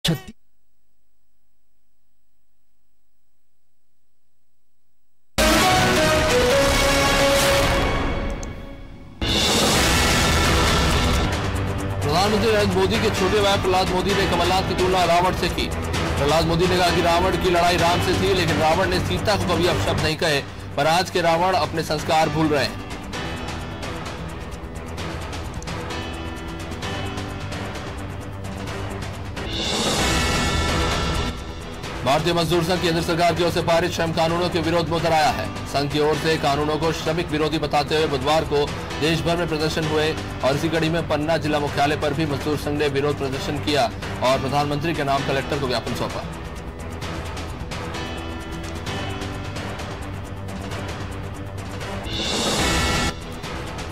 छत्तीस प्रधानमंत्री नरेंद्र मोदी के छोटे भाई प्रहलाद मोदी ने कमलनाथ की तुलना रावण से की। प्रहलाद मोदी ने कहा कि रावण की लड़ाई राम से थी, लेकिन रावण ने सीता को कभी अपशब्द नहीं कहे, पर आज के रावण अपने संस्कार भूल रहे हैं। भारतीय मजदूर संघ केंद्र सरकार की ओर से पारित श्रम कानूनों के विरोध में उतर आया है। संघ की ओर से कानूनों को श्रमिक विरोधी बताते हुए बुधवार को देश भर में प्रदर्शन हुए और इसी कड़ी में पन्ना जिला मुख्यालय पर भी मजदूर संघ ने विरोध प्रदर्शन किया और प्रधानमंत्री के नाम कलेक्टर को ज्ञापन सौंपा।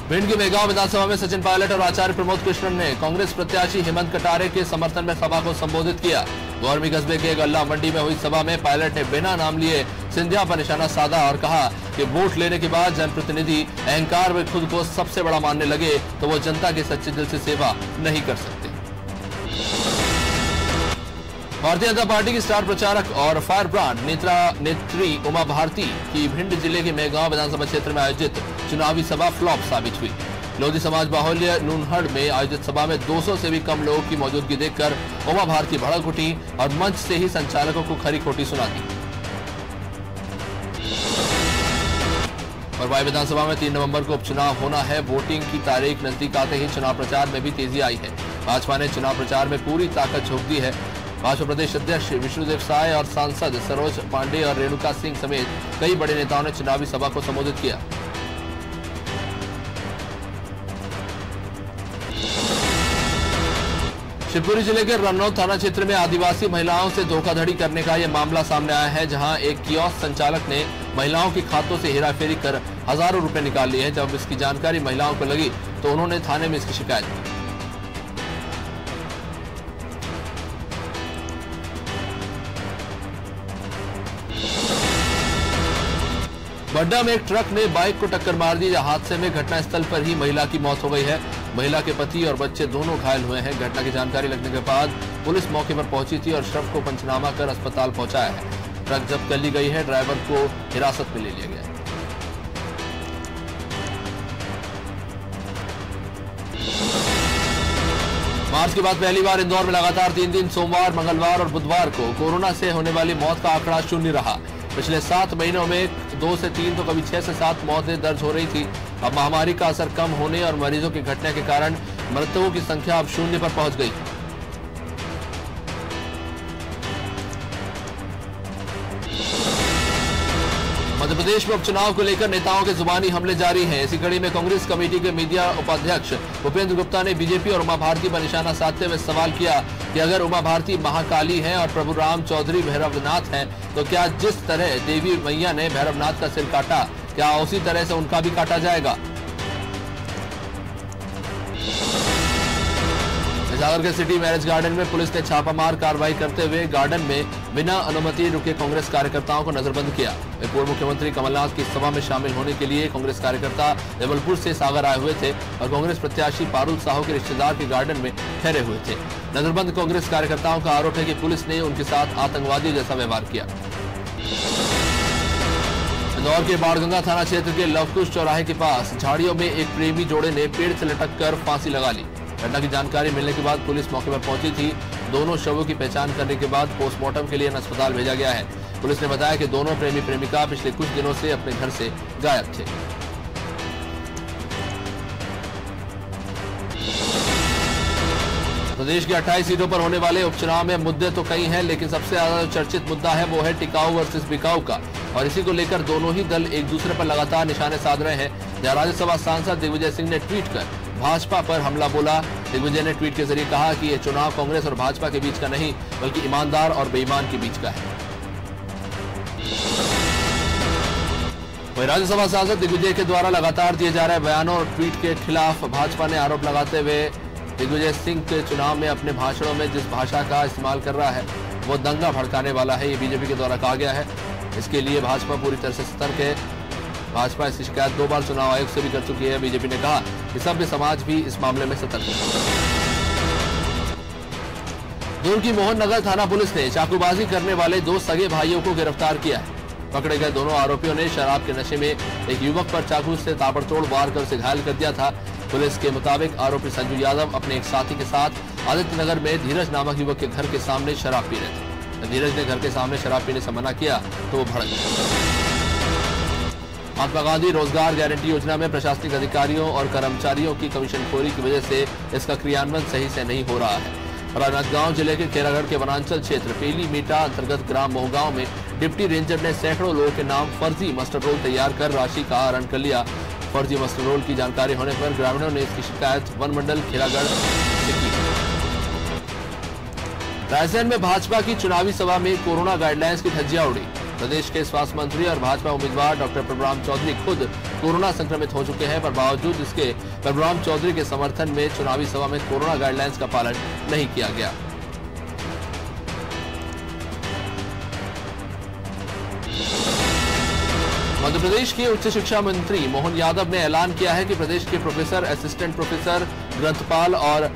भिंड के मेगांव विधानसभा में सचिन पायलट और आचार्य प्रमोद कृष्णन ने कांग्रेस प्रत्याशी हेमंत कटारे के समर्थन में सभा को संबोधित किया। गौरमी कस्बे के गल्ला मंडी में हुई सभा में पायलट ने बिना नाम लिए सिंधिया पर निशाना साधा और कहा कि वोट लेने के बाद जनप्रतिनिधि अहंकार में खुद को सबसे बड़ा मानने लगे तो वो जनता के सच्चे दिल से सेवा नहीं कर सकते। भारतीय जनता पार्टी की स्टार प्रचारक और फायर ब्रांड नेत्री उमा भारती की भिंड जिले के मेगांव विधानसभा क्षेत्र में आयोजित चुनावी सभा फ्लॉप साबित हुई। लोधी समाज बाहुल्य नूनहड़ में आयोजित सभा में 200 से भी कम लोगों की मौजूदगी देखकर उमा भारती भड़क उठी और मंच से ही संचालकों को खरी खोटी सुना दी। और वाई विधानसभा में 3 नवंबर को उपचुनाव होना है। वोटिंग की तारीख नजदीक आते ही चुनाव प्रचार में भी तेजी आई है। भाजपा ने चुनाव प्रचार में पूरी ताकत झोंक दी है। भाजपा प्रदेश अध्यक्ष विष्णुदेव साय और सांसद सरोज पांडे और रेणुका सिंह समेत कई बड़े नेताओं ने चुनावी सभा को संबोधित किया। शिवपुरी जिले के रन्नौत थाना क्षेत्र में आदिवासी महिलाओं से धोखाधड़ी करने का यह मामला सामने आया है, जहां एक कियोस्क संचालक ने महिलाओं के खातों से हेराफेरी कर हजारों रुपए निकाल लिए हैं। जब इसकी जानकारी महिलाओं को लगी तो उन्होंने थाने में इसकी शिकायत की। बड्डा में एक ट्रक ने बाइक को टक्कर मार दी। हादसे में घटनास्थल पर ही महिला की मौत हो गई है। महिला के पति और बच्चे दोनों घायल हुए हैं। घटना की जानकारी लगने के बाद पुलिस मौके पर पहुंची थी और शव को पंचनामा कर अस्पताल पहुंचाया है। ट्रक जब्त कर ली गई है। ड्राइवर को हिरासत में ले लिया गया है। मार्च के बाद पहली बार इंदौर में लगातार 3 दिन सोमवार, मंगलवार और बुधवार को कोरोना से होने वाली मौत का आंकड़ा शून्य रहा। पिछले 7 महीनों में 2 से 3 तो कभी 6 से 7 मौतें दर्ज हो रही थी। अब महामारी का असर कम होने और मरीजों की घटने के कारण मृतकों की संख्या अब 0 पर पहुंच गई। मध्य प्रदेश में उपचुनाव को लेकर नेताओं के जुबानी हमले जारी हैं। इसी कड़ी में कांग्रेस कमेटी के मीडिया उपाध्यक्ष भूपेंद्र गुप्ता ने बीजेपी और उमा भारती पर निशाना साधते हुए सवाल किया कि अगर उमा भारती महाकाली हैं और प्रभु राम चौधरी भैरवनाथ हैं, तो क्या जिस तरह देवी मैया ने भैरवनाथ का सिर काटा, क्या उसी तरह से उनका भी काटा जाएगा? सागर के सिटी मैरिज गार्डन में पुलिस ने छापामार कार्रवाई करते हुए गार्डन में बिना अनुमति रुके कांग्रेस कार्यकर्ताओं को नजरबंद किया। पूर्व मुख्यमंत्री कमलनाथ की सभा में शामिल होने के लिए कांग्रेस कार्यकर्ता जबलपुर से सागर आए हुए थे और कांग्रेस प्रत्याशी पारुल साहू के रिश्तेदार के गार्डन में ठहरे हुए थे। नजरबंद कांग्रेस कार्यकर्ताओं का आरोप है कि पुलिस ने उनके साथ आतंकवादियों जैसा व्यवहार किया। इंदौर के बाणगंगा थाना क्षेत्र के लवकुश चौराहे के पास झाड़ियों में एक प्रेमी जोड़े ने पेड़ से लटक कर फांसी लगा ली। घटना की जानकारी मिलने के बाद पुलिस मौके पर पहुंची थी। दोनों शवों की पहचान करने के बाद पोस्टमार्टम के लिए अस्पताल भेजा गया है। पुलिस ने बताया कि दोनों प्रेमी प्रेमिका पिछले कुछ दिनों से अपने घर से गायब थे। प्रदेश की 28 सीटों पर होने वाले उपचुनाव में मुद्दे तो कई हैं, लेकिन सबसे ज्यादा चर्चित मुद्दा है वो है टिकाऊ वर्सेस बिकाऊ का, और इसी को लेकर दोनों ही दल एक दूसरे पर लगातार निशाने साध रहे हैं। जहां राज्यसभा सांसद दिग्विजय सिंह ने ट्वीट कर भाजपा पर हमला बोला। दिग्विजय ने ट्वीट के जरिए कहा कि यह चुनाव कांग्रेस और भाजपा के बीच का नहीं, बल्कि ईमानदार और बेईमान के बीच का है। वहीं राज्यसभा सांसद दिग्विजय के द्वारा लगातार दिए जा रहे बयानों और ट्वीट के खिलाफ भाजपा ने आरोप लगाते हुए दिग्विजय सिंह के चुनाव में अपने भाषणों में जिस भाषा का इस्तेमाल कर रहा है वो दंगा भड़काने वाला है, ये बीजेपी के द्वारा कहा गया है। इसके लिए भाजपा पूरी तरह से सतर्क है। भाजपा इसकी शिकायत 2 बार चुनाव आयोग से भी कर चुकी है। बीजेपी ने कहा कि सभ्य समाज भी इस मामले में सतर्क है। दूर की मोहन नगर थाना पुलिस ने चाकूबाजी करने वाले 2 सगे भाइयों को गिरफ्तार किया है। पकड़े गए दोनों आरोपियों ने शराब के नशे में एक युवक पर चाकू से ताबड़तोड़ वार कर उसे घायल कर दिया था। पुलिस के मुताबिक आरोपी संजू यादव अपने एक साथी के साथ आदित्य नगर में धीरज नामक युवक के घर के सामने शराब पी रहे थे। धीरज ने घर के सामने शराब पीने से मना किया तो वो भड़क गए। महात्मा गांधी रोजगार गारंटी योजना में प्रशासनिक अधिकारियों और कर्मचारियों की कमीशनखोरी की वजह से इसका क्रियान्वयन सही से नहीं हो रहा है। राजनांदगांव जिले के खेरागढ़ के वनांचल क्षेत्र पेली मीटा अंतर्गत ग्राम मोहगांव में डिप्टी रेंजर ने सैकड़ों लोगों के नाम फर्जी मस्टर रोल तैयार कर राशि का आहरण कर लिया। फर्जी मस्टर रोल की जानकारी होने पर ग्रामीणों ने इसकी शिकायत वन मंडल खेरागढ़ से की। रायसेन में भाजपा की चुनावी सभा में कोरोना गाइडलाइंस की धज्जियां उड़ी। प्रदेश के स्वास्थ्य मंत्री और भाजपा उम्मीदवार डॉक्टर प्रभुराम चौधरी खुद कोरोना संक्रमित हो चुके हैं, पर बावजूद इसके प्रभुराम चौधरी के समर्थन में चुनावी सभा में कोरोना गाइडलाइंस का पालन नहीं किया गया। मध्य प्रदेश के उच्च शिक्षा मंत्री मोहन यादव ने ऐलान किया है कि प्रदेश के प्रोफेसर, असिस्टेंट प्रोफेसर, ग्रंथपाल और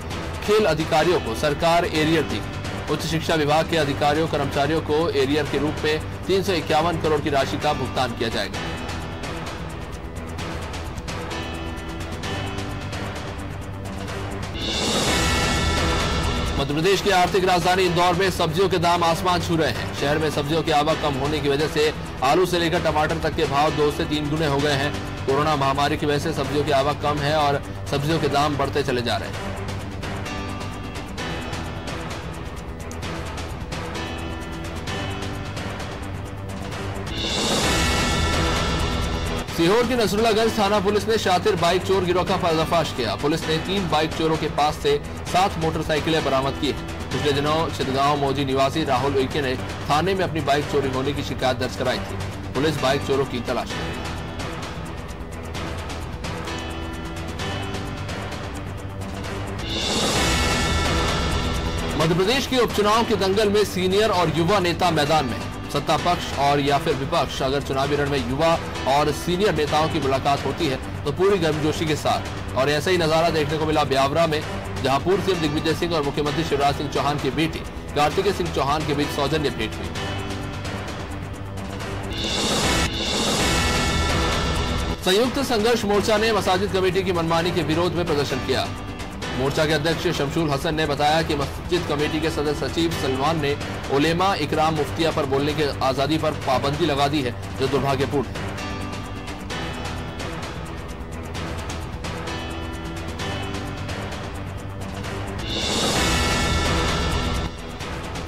खेल अधिकारियों को सरकार एरियर देगी। उच्च शिक्षा विभाग के अधिकारियों कर्मचारियों को एरियर के रूप में 351 करोड़ की राशि का भुगतान किया जाएगा। मध्य प्रदेश की आर्थिक राजधानी इंदौर में सब्जियों के दाम आसमान छू रहे हैं। शहर में सब्जियों की आवक कम होने की वजह से आलू से लेकर टमाटर तक के भाव 2 से 3 गुने हो गए हैं। कोरोना महामारी की वजह से सब्जियों की आवक कम है और सब्जियों के दाम बढ़ते चले जा रहे हैं। सीहोर की नसरुल्लागंज थाना पुलिस ने शातिर बाइक चोर गिरोह का पर्दाफाश किया। पुलिस ने 3 बाइक चोरों के पास से 7 मोटरसाइकिलें बरामद की हैं। पिछले दिनों चितगांव मौजी निवासी राहुल उइके ने थाने में अपनी बाइक चोरी होने की शिकायत दर्ज कराई थी। पुलिस बाइक चोरों की तलाश कर रही है। मध्य प्रदेश के उपचुनाव के दंगल में सीनियर और युवा नेता मैदान में। सत्ता पक्ष और या फिर विपक्ष, अगर चुनावी रण में युवा और सीनियर नेताओं की मुलाकात होती है तो पूरी गर्मजोशी के साथ। और ऐसा ही नजारा देखने को मिला ब्यावरा में, जहां पूर्व सीएम दिग्विजय सिंह और मुख्यमंत्री शिवराज सिंह चौहान के बेटे कार्तिकेय सिंह चौहान के बीच सौजन्य भेंट हुई। संयुक्त संघर्ष मोर्चा ने मसाजिद कमेटी की मनमानी के विरोध में प्रदर्शन किया। मोर्चा के अध्यक्ष शमशुल हसन ने बताया कि मस्जिद कमेटी के सदस्य सचिव सलमान ने उलेमा इकराम मुफ्तिया पर बोलने की आजादी पर पाबंदी लगा दी है, जो दुर्भाग्यपूर्ण है।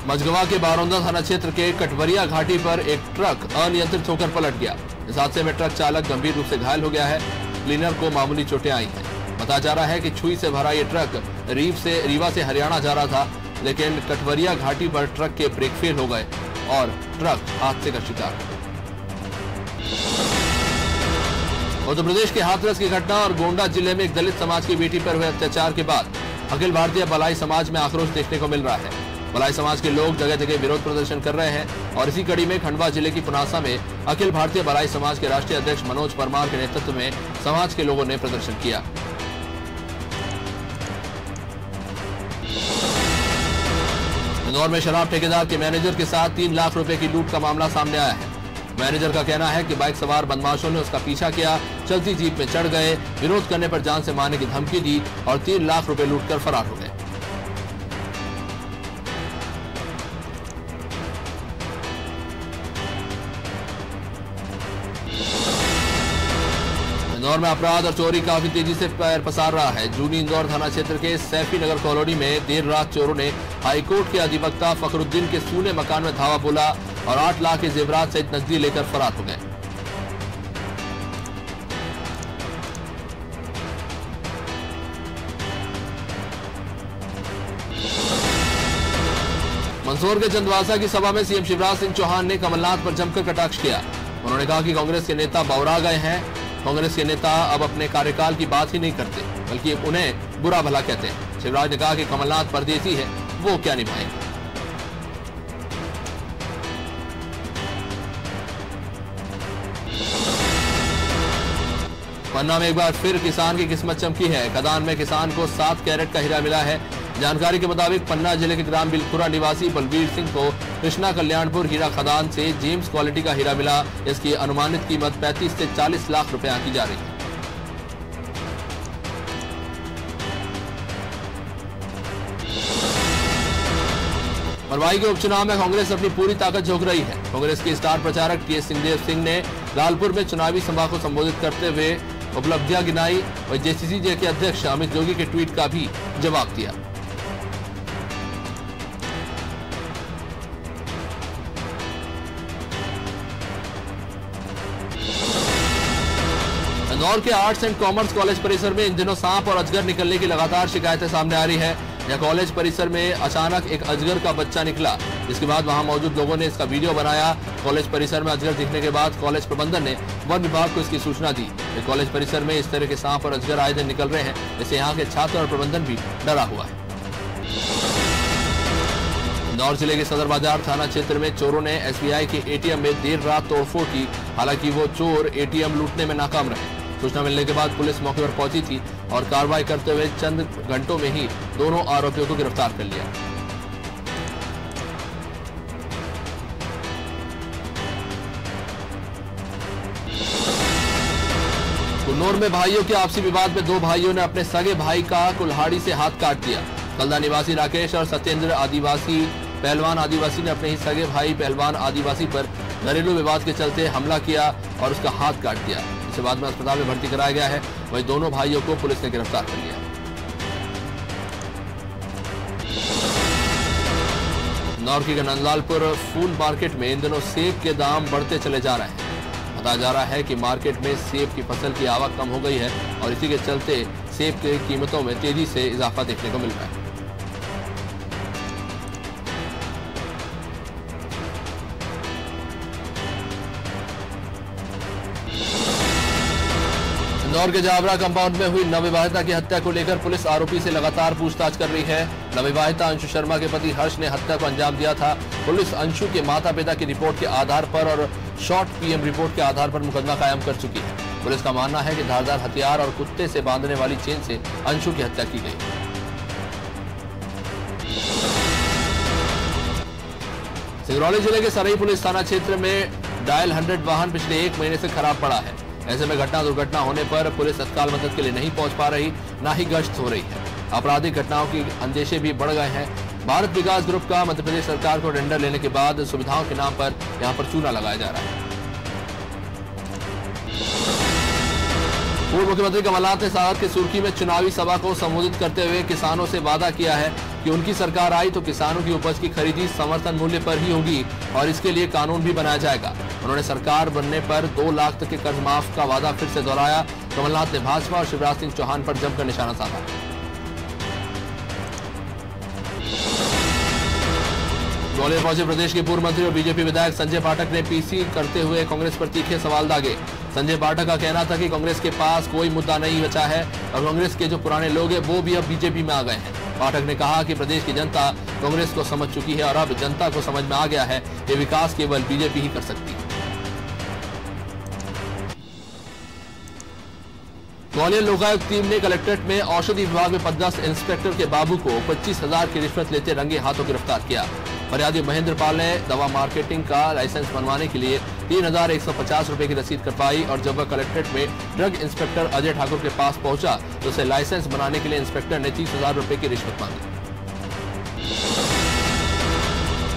मझगवा के बारोंदा थाना क्षेत्र के कटवरिया घाटी पर एक ट्रक अनियंत्रित होकर पलट गया। इस हादसे में ट्रक चालक गंभीर रूप से घायल हो गया है। क्लीनर को मामूली चोटें आई हैं। बताया जा रहा है कि छुई से भरा ये ट्रक रीवा से हरियाणा जा रहा था, लेकिन कटवरिया घाटी पर ट्रक के ब्रेक फेल हो गए और ट्रक हादसे का शिकार हो गया। उत्तर प्रदेश के हाथरस की घटना और गोंडा जिले में एक दलित समाज की बेटी पर हुए अत्याचार के बाद अखिल भारतीय बलाई समाज में आक्रोश देखने को मिल रहा है। बलाई समाज के लोग जगह जगह विरोध प्रदर्शन कर रहे हैं और इसी कड़ी में खंडवा जिले की पुनासा में अखिल भारतीय बलाई समाज के राष्ट्रीय अध्यक्ष मनोज परमार के नेतृत्व में समाज के लोगों ने प्रदर्शन किया। इंदौर में शराब ठेकेदार के मैनेजर के साथ 3 लाख रुपए की लूट का मामला सामने आया है। मैनेजर का कहना है कि बाइक सवार बदमाशों ने उसका पीछा किया, चलती जीप में चढ़ गए, विरोध करने पर जान से मारने की धमकी दी और 3 लाख रुपए लूटकर फरार हो गए। इंदौर में अपराध और चोरी काफी तेजी से पैर पसार रहा है। जूनी इंदौर थाना क्षेत्र के सैफी नगर कॉलोनी में देर रात चोरों ने हाईकोर्ट के अधिवक्ता फखरुद्दीन के सूने मकान में धावा बोला और 8 लाख के जेवरात सहित नकदी लेकर फरार हो गए। मंदसौर के चंदवासा की सभा में सीएम शिवराज सिंह चौहान ने कमलनाथ पर जमकर कटाक्ष किया। उन्होंने कहा कि कांग्रेस के नेता बौरा गए हैं। कांग्रेस के नेता अब अपने कार्यकाल की बात ही नहीं करते, बल्कि उन्हें बुरा भला कहते हैं। शिवराज ने कहा कि कमलनाथ परदेसी है, वो क्या निभाएंगे। पन्ना में एक बार फिर किसान की किस्मत चमकी है। खदान में किसान को 7 कैरेट का हीरा मिला है। जानकारी के मुताबिक पन्ना जिले के ग्राम बिलखुरा निवासी बलवीर सिंह को कृष्णा कल्याणपुर हीरा खदान से जेम्स क्वालिटी का हीरा मिला। इसकी अनुमानित कीमत 35 से 40 लाख रुपए आंकी जा रही है। मरवाई के उपचुनाव में कांग्रेस अपनी पूरी ताकत झोंक रही है। कांग्रेस के स्टार प्रचारक टीएस सिंहदेव सिंह ने लालपुर में चुनावी सभा को संबोधित करते हुए उपलब्धियां गिनाई और जेसीसी के अध्यक्ष अमित जोगी के ट्वीट का भी जवाब दिया। इंदौर के आर्ट्स एंड कॉमर्स कॉलेज परिसर में इन दिनों सांप और अजगर निकलने की लगातार शिकायतें सामने आ रही है। यह कॉलेज परिसर में अचानक एक अजगर का बच्चा निकला, जिसके बाद वहां मौजूद लोगों ने इसका वीडियो बनाया। कॉलेज परिसर में अजगर दिखने के बाद कॉलेज प्रबंधन ने वन विभाग को इसकी सूचना दी। कॉलेज परिसर में इस तरह के सांप और अजगर आए दिन निकल रहे हैं, इससे यहाँ के छात्र और प्रबंधन भी डरा हुआ है। इंदौर जिले के सदर बाजार थाना क्षेत्र में चोरों ने एसबीआई के एटीएम में देर रात तोड़फोड़ की। हालांकि वो चोर एटीएम लूटने में नाकाम रहे। सूचना मिलने के बाद पुलिस मौके पर पहुंची थी और कार्रवाई करते हुए चंद घंटों में ही दोनों आरोपियों को गिरफ्तार कर लिया। कुन्नूर में भाइयों के आपसी विवाद में दो भाइयों ने अपने सगे भाई का कुल्हाड़ी से हाथ काट दिया। कलदा निवासी राकेश और सत्येंद्र आदिवासी पहलवान आदिवासी ने अपने ही सगे भाई पहलवान आदिवासी पर घरेलू विवाद के चलते हमला किया और उसका हाथ काट दिया। इसके बाद में अस्पताल में भर्ती कराया गया है। वहीं दोनों भाइयों को पुलिस ने गिरफ्तार कर लिया। इंदौर की नंदलालपुर फूल मार्केट में इन दिनों सेब के दाम बढ़ते चले जा रहे हैं। बताया जा रहा है कि मार्केट में सेब की फसल की आवक कम हो गई है और इसी के चलते सेब की कीमतों में तेजी से इजाफा देखने को मिल रहा है। इंदौर के जावरा कंपाउंड में हुई नवविवाहिता की हत्या को लेकर पुलिस आरोपी से लगातार पूछताछ कर रही है। नवविवाहिता अंशु शर्मा के पति हर्ष ने हत्या को अंजाम दिया था। पुलिस अंशु के माता पिता की रिपोर्ट के आधार पर और शॉर्ट पीएम रिपोर्ट के आधार पर मुकदमा कायम कर चुकी है। पुलिस का मानना है कि धारदार हथियार और कुत्ते से बांधने वाली चेन से अंशु की हत्या की गई। सिंगरौली जिले के सरई पुलिस थाना क्षेत्र में डायल 100 वाहन पिछले 1 महीने से खराब पड़ा है। ऐसे में दुर्घटना होने पर पुलिस तत्काल मदद के लिए नहीं पहुंच पा रही, ना ही गश्त हो रही है। आपराधिक घटनाओं की अंदेशे भी बढ़ गए हैं। भारत विकास ग्रुप का मध्य प्रदेश सरकार को टेंडर लेने के बाद सुविधाओं के नाम पर यहां पर चूना लगाया जा रहा है। पूर्व मुख्यमंत्री कमलनाथ ने सागर के सुर्खी में चुनावी सभा को संबोधित करते हुए किसानों से वादा किया है कि उनकी सरकार आई तो किसानों की उपज की खरीदी समर्थन मूल्य पर ही होगी और इसके लिए कानून भी बनाया जाएगा। उन्होंने सरकार बनने पर 2 लाख तक के कर्ज माफ का वादा फिर से दोहराया। कमलनाथ ने भाजपा और शिवराज सिंह चौहान पर जमकर निशाना साधा। ग्वालियर पहुंचे प्रदेश के पूर्व मंत्री और बीजेपी विधायक संजय पाठक ने पीसी करते हुए कांग्रेस पर तीखे सवाल दागे। संजय पाठक का कहना था कि कांग्रेस के पास कोई मुद्दा नहीं बचा है और कांग्रेस के जो पुराने लोग हैं वो भी अब बीजेपी में आ गए हैं। पाठक ने कहा कि प्रदेश की जनता कांग्रेस को समझ चुकी है और अब जनता को समझ में आ गया है कि विकास केवल बीजेपी ही कर सकती है। ग्वालियर लोकायुक्त टीम ने कलेक्ट्रेट में औषधि विभाग में पदस्थ इंस्पेक्टर के बाबू को 25,000 की रिश्वत लेते रंगे हाथों गिरफ्तार किया। फरियादी महेंद्र पाल ने दवा मार्केटिंग का लाइसेंस बनवाने के लिए 3,150 रुपए की रसीद कटवाई और जब वह कलेक्ट्रेट में ड्रग इंस्पेक्टर अजय ठाकुर के पास पहुंचा तो उसे लाइसेंस बनाने के लिए इंस्पेक्टर ने 30,000 रुपए की रिश्वत मांगी।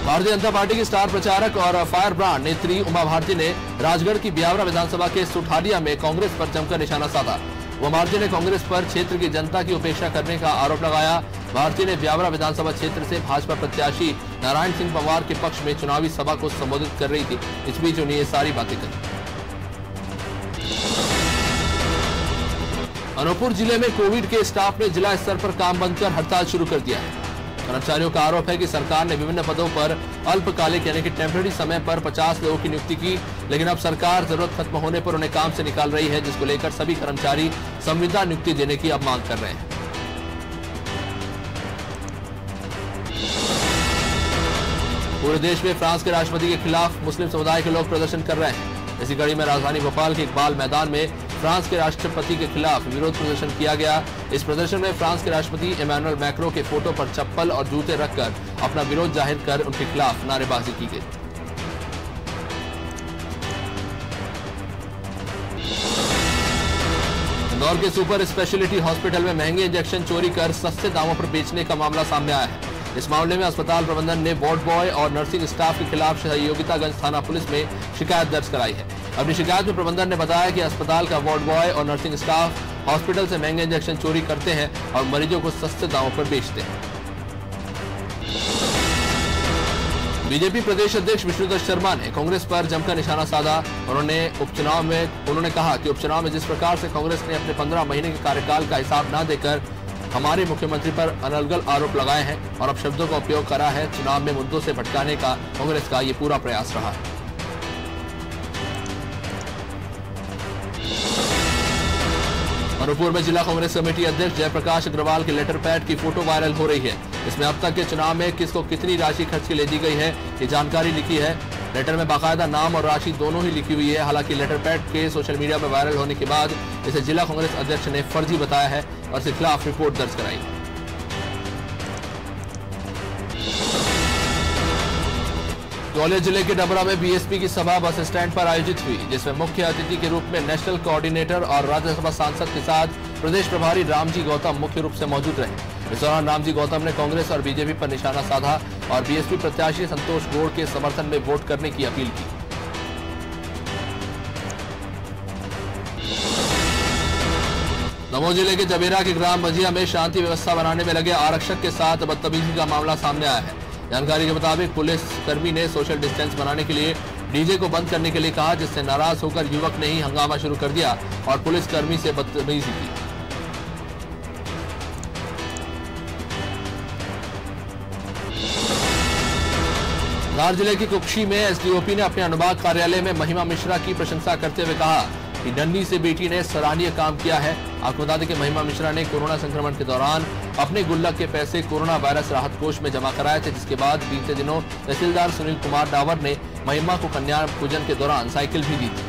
भारतीय जनता पार्टी की स्टार प्रचारक और फायर ब्रांड नेत्री उमा भारती ने राजगढ़ की ब्यावरा विधानसभा के सुठालिया में कांग्रेस पर जमकर निशाना साधा। उमा भारती ने कांग्रेस पर क्षेत्र की जनता की उपेक्षा करने का आरोप लगाया। भारती ने ब्यावरा विधानसभा क्षेत्र से भाजपा प्रत्याशी नारायण सिंह पंवार के पक्ष में चुनावी सभा को संबोधित कर रही थी। इस बीच उन्हें ये सारी बातें कही। अनूपपुर जिले में कोविड के स्टाफ ने जिला स्तर पर काम बंद कर हड़ताल शुरू कर दिया है। कर्मचारियों का आरोप है कि सरकार ने विभिन्न पदों पर अल्पकालिक यानी कि टेम्परेरी समय पर 50 लोगों की नियुक्ति की, लेकिन अब सरकार जरूरत खत्म होने पर उन्हें काम से निकाल रही है, जिसको लेकर सभी कर्मचारी संविदा नियुक्ति देने की अब मांग कर रहे हैं। पूरे देश में फ्रांस के राष्ट्रपति के खिलाफ मुस्लिम समुदाय के लोग प्रदर्शन कर रहे हैं। इसी कड़ी में राजधानी भोपाल के इकबाल मैदान में फ्रांस के राष्ट्रपति के खिलाफ विरोध प्रदर्शन किया गया। इस प्रदर्शन में फ्रांस के राष्ट्रपति इमैनुअल मैक्रों के फोटो पर चप्पल और जूते रखकर अपना विरोध जाहिर कर उनके खिलाफ नारेबाजी की गई। इंदौर के सुपर स्पेशलिटी हॉस्पिटल में महंगे इंजेक्शन चोरी कर सस्ते दामों पर बेचने का मामला सामने आया है। इस मामले में अस्पताल प्रबंधन ने वार्ड बॉय और नर्सिंग स्टाफ के खिलाफ सहयोगितागंज थाना पुलिस में शिकायत दर्ज कराई है। अपनी शिकायत में प्रबंधन ने बताया कि अस्पताल का वार्ड बॉय और नर्सिंग स्टाफ हॉस्पिटल से महंगे इंजेक्शन चोरी करते हैं और मरीजों को सस्ते दामों पर बेचते हैं। बीजेपी प्रदेश अध्यक्ष विष्णुदत्त शर्मा ने कांग्रेस पर जमकर निशाना साधा। उन्होंने कहा कि उपचुनाव में जिस प्रकार से कांग्रेस ने अपने 15 महीने के कार्यकाल का हिसाब न देकर हमारे मुख्यमंत्री पर अनर्गल आरोप लगाए हैं और अपशब्दों का उपयोग करा है, चुनाव में मुद्दों से भटकाने का कांग्रेस का ये पूरा प्रयास रहा है। अनूपपुर में जिला कांग्रेस कमेटी अध्यक्ष जयप्रकाश अग्रवाल के लेटर पैड की फोटो वायरल हो रही है। इसमें अब तक के चुनाव में किसको कितनी राशि खर्च की ले दी गई है, ये जानकारी लिखी है। लेटर में बाकायदा नाम और राशि दोनों ही लिखी हुई है। हालांकि लेटर पैड के सोशल मीडिया में वायरल होने के बाद इसे जिला कांग्रेस अध्यक्ष ने फर्जी बताया है और इसके खिलाफ रिपोर्ट दर्ज कराई। ग्वालियर जिले के डबरा में बीएसपी की सभा बस स्टैंड पर आयोजित हुई, जिसमें मुख्य अतिथि के रूप में नेशनल कोऑर्डिनेटर और राज्यसभा सांसद के साथ प्रदेश प्रभारी रामजी गौतम मुख्य रूप से मौजूद रहे। इस दौरान रामजी गौतम ने कांग्रेस और बीजेपी पर निशाना साधा और बीएसपी प्रत्याशी संतोष गौड़ के समर्थन में वोट करने की अपील की। दमोह जिले के जबेरा के ग्राम बजिया में शांति व्यवस्था बनाने में लगे आरक्षक के साथ बदतमीजी का मामला सामने आया है। जानकारी के मुताबिक पुलिस कर्मी ने सोशल डिस्टेंस बनाने के लिए डीजे को बंद करने के लिए कहा, जिससे नाराज होकर युवक ने ही हंगामा शुरू कर दिया और पुलिस कर्मी से बदतमीजी की। धार जिले की कुक्षी में एसडीओपी ने अपने अनुभाग कार्यालय में महिमा मिश्रा की प्रशंसा करते हुए कहा कि नन्ही से बेटी ने सराहनीय काम किया है। आपको बता दें कि महिमा मिश्रा ने कोरोना संक्रमण के दौरान अपने गुल्लक के पैसे कोरोना वायरस राहत कोष में जमा कराए थे, जिसके बाद बीते दिनों तहसीलदार सुनील कुमार डावर ने महिमा को कन्या पूजन के दौरान साइकिल भी दी थी।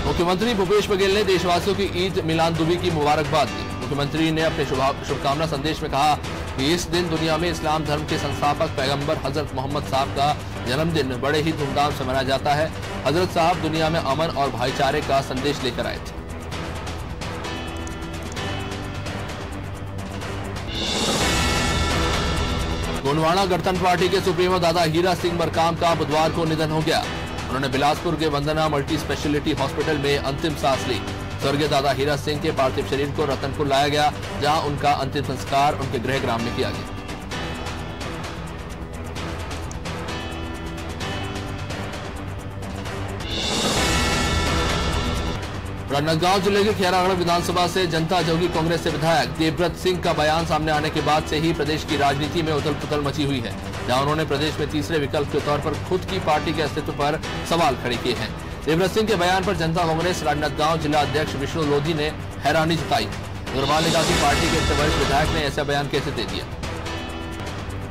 मुख्यमंत्री भूपेश बघेल ने देशवासियों की ईद मिलादुन्नबी की मुबारकबाद दी। मुख्यमंत्री ने अपने शुभकामना संदेश में कहा कि इस दिन दुनिया में इस्लाम धर्म के संस्थापक पैगंबर हजरत मोहम्मद साहब का जन्मदिन बड़े ही धूमधाम से मनाया जाता है। हजरत साहब दुनिया में अमन और भाईचारे का संदेश लेकर आए थे। गोंडवाना गणतंत्र पार्टी के सुप्रीमो दादा हीरा सिंह मरकाम का बुधवार को निधन हो गया। उन्होंने बिलासपुर के वंदना मल्टी स्पेशलिटी हॉस्पिटल में अंतिम सांस ली। स्वर्गीय दादा हीरा सिंह के पार्थिव शरीर को रतनपुर लाया गया, जहां उनका अंतिम संस्कार उनके गृह ग्राम में किया गया। राजनांदगांव जिले के खैरागढ़ विधानसभा से जनता जोगी कांग्रेस से विधायक देवव्रत सिंह का बयान सामने आने के बाद से ही प्रदेश की राजनीति में उथल पुथल मची हुई है, जहां उन्होंने प्रदेश में तीसरे विकल्प के तौर पर खुद की पार्टी के अस्तित्व पर सवाल खड़े किए हैं। देवव्रत सिंह के बयान पर जनता कांग्रेस राजनांदगांव जिला अध्यक्ष विष्णु लोधी ने हैरानी जताई। अग्रवाल ने कहा कि पार्टी के इतने वरिष्ठ विधायक ने ऐसा बयान कैसे दे दिया।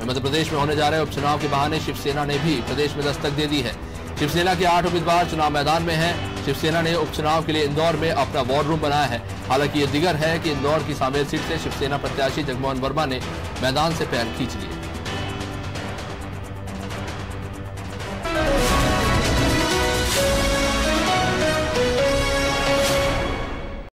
मध्य प्रदेश में होने जा रहे उपचुनाव के बहाने शिवसेना ने भी प्रदेश में दस्तक दे दी है। शिवसेना के 8 उम्मीदवार चुनाव मैदान में हैं। शिवसेना ने उपचुनाव के लिए इंदौर में अपना वॉर रूम बनाया है। हालांकि ये दिगर है कि इंदौर की सामेल सीट से शिवसेना प्रत्याशी जगमोहन वर्मा ने मैदान से पैर खींच लिए।